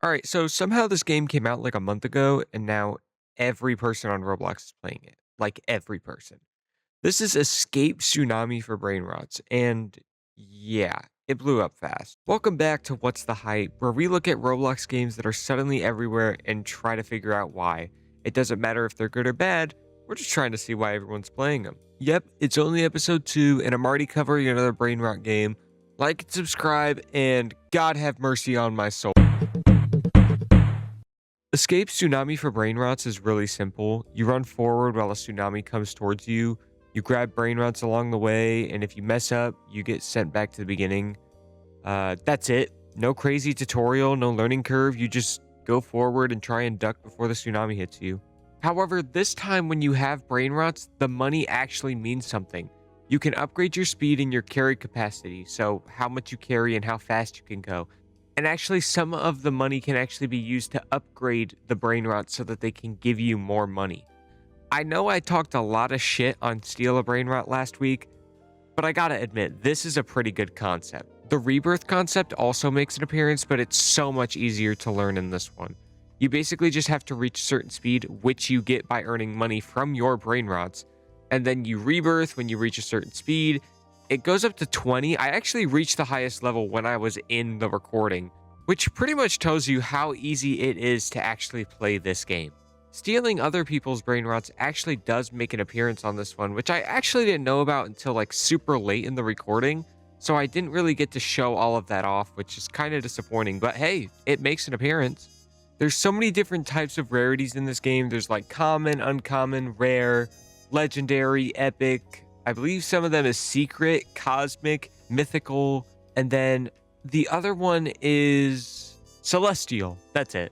All right, so somehow this game came out like a month ago, and now every person on Roblox is playing it. Like every person. This is Escape Tsunami for Brainrots, and yeah, it blew up fast. Welcome back to What's the Hype, where we look at Roblox games that are suddenly everywhere and try to figure out why. It doesn't matter if they're good or bad, we're just trying to see why everyone's playing them. Yep, it's only episode 2, and I'm already covering another Brainrot game. Like and subscribe, and God have mercy on my soul. Escape Tsunami for Brainrots is really simple. You run forward while a tsunami comes towards you. You grab Brainrots along the way, and if you mess up, you get sent back to the beginning. That's it. No crazy tutorial, no learning curve. You just go forward and try and duck before the tsunami hits you. However, this time when you have Brainrots, the money actually means something. You can upgrade your speed and your carry capacity, so how much you carry and how fast you can go. And actually, some of the money can actually be used to upgrade the Brainrots so that they can give you more money. I know I talked a lot of shit on Steal a Brainrot last week, but I gotta admit, this is a pretty good concept. The rebirth concept also makes an appearance, but it's so much easier to learn in this one. You basically just have to reach a certain speed, which you get by earning money from your Brainrots, and then you rebirth when you reach a certain speed. It goes up to 20. I actually reached the highest level when I was in the recording, which pretty much tells you how easy it is to actually play this game. Stealing other people's Brainrots actually does make an appearance on this one, which I actually didn't know about until like super late in the recording, so I didn't really get to show all of that off, which is kind of disappointing, but hey, it makes an appearance. There's so many different types of rarities in this game. There's like common, uncommon, rare, legendary, epic. I believe some of them is secret, cosmic, mythical, and then the other one is celestial. That's it.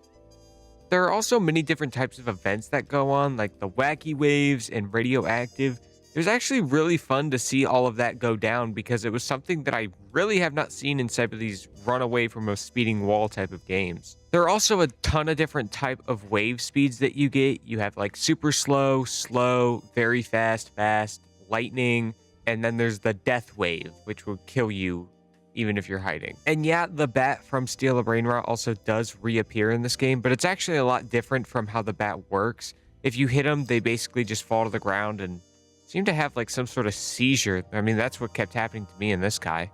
There are also many different types of events that go on, like the wacky waves and radioactive. It was actually really fun to see all of that go down because it was something that I really have not seen inside of these run away from a speeding wall type of games. There are also a ton of different type of wave speeds that you get. You have like super slow, slow, very fast, fast, lightning, and then there's the death wave, which will kill you even if you're hiding. And yeah, the bat from Steal a Brainrot also does reappear in this game, but it's actually a lot different from how the bat works. If you hit them, they basically just fall to the ground and seem to have like some sort of seizure. I mean, that's what kept happening to me and this guy.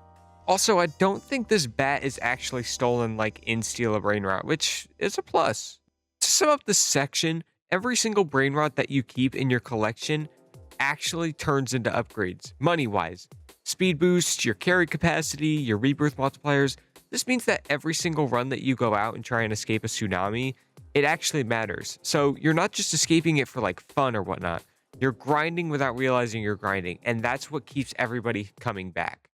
Also, I don't think this bat is actually stolen like in Steal a Brainrot, which is a plus. To sum up this section, every single Brainrot that you keep in your collection actually turns into upgrades, money-wise. Speed boost, your carry capacity, your rebirth multipliers. This means that every single run that you go out and try and escape a tsunami, it actually matters. So you're not just escaping it for like fun or whatnot. You're grinding without realizing you're grinding, and that's what keeps everybody coming back.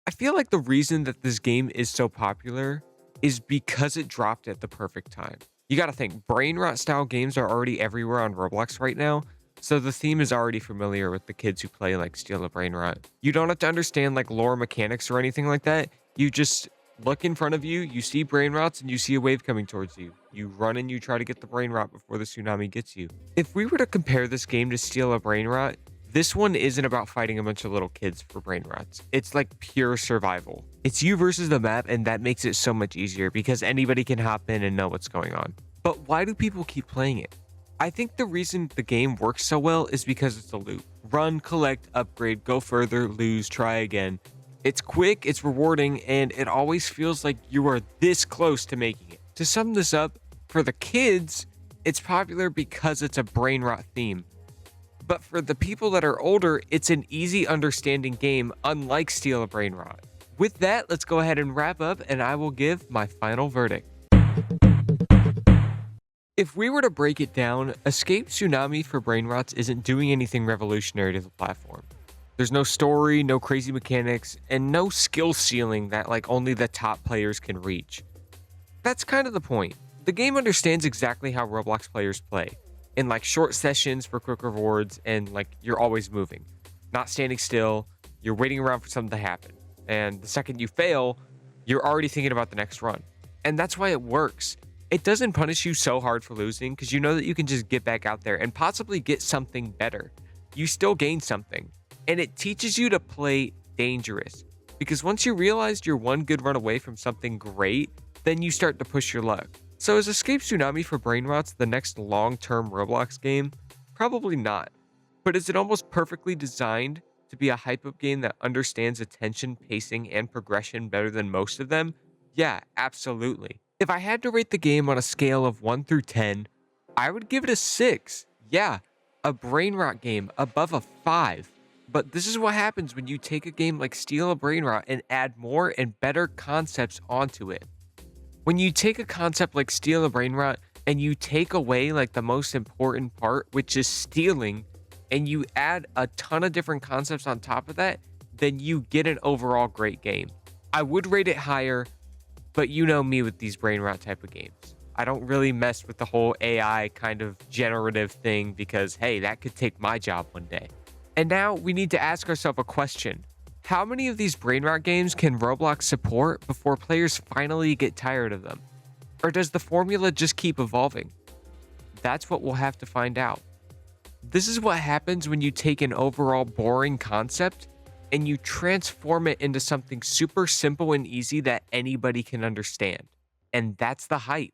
I feel like the reason that this game is so popular is because it dropped at the perfect time. You gotta think, Brainrot style games are already everywhere on Roblox right now, so the theme is already familiar with the kids who play like Steal a Brainrot. You don't have to understand like lore mechanics or anything like that. You just look in front of you, you see Brainrots, and you see a wave coming towards you. You run and you try to get the Brainrot before the tsunami gets you. If we were to compare this game to Steal a Brainrot, this one isn't about fighting a bunch of little kids for Brainrots. It's like pure survival. It's you versus the map, and that makes it so much easier because anybody can hop in and know what's going on. But why do people keep playing it? I think the reason the game works so well is because it's a loop. Run, collect, upgrade, go further, lose, try again. It's quick, it's rewarding, and it always feels like you are this close to making it. To sum this up, for the kids, it's popular because it's a Brainrot theme. But for the people that are older, it's an easy understanding game, unlike Steal a Brainrot. With that, let's go ahead and wrap up, and I will give my final verdict. If we were to break it down, Escape Tsunami for Brainrots isn't doing anything revolutionary to the platform. There's no story, no crazy mechanics, and no skill ceiling that like only the top players can reach. That's kind of the point. The game understands exactly how Roblox players play, in like short sessions for quick rewards, and like you're always moving, not standing still, you're waiting around for something to happen. And the second you fail, you're already thinking about the next run. And that's why it works. It doesn't punish you so hard for losing because you know that you can just get back out there and possibly get something better. You still gain something. And it teaches you to play dangerous. Because once you realize you're one good run away from something great, then you start to push your luck. So is Escape Tsunami for Brainrots the next long-term Roblox game? Probably not. But is it almost perfectly designed to be a hype-up game that understands attention, pacing, and progression better than most of them? Yeah, absolutely. If I had to rate the game on a scale of 1 through 10, I would give it a 6. Yeah, a Brainrot game above a 5. But this is what happens when you take a game like Steal a Brainrot and add more and better concepts onto it. When you take a concept like Steal a Brainrot and you take away like the most important part, which is stealing, and you add a ton of different concepts on top of that, then you get an overall great game. I would rate it higher, but you know me with these Brainrot type of games. I don't really mess with the whole AI kind of generative thing because, hey, that could take my job one day. And now we need to ask ourselves a question. How many of these Brainrot games can Roblox support before players finally get tired of them? Or does the formula just keep evolving? That's what we'll have to find out. This is what happens when you take an overall boring concept and you transform it into something super simple and easy that anybody can understand. And that's the hype.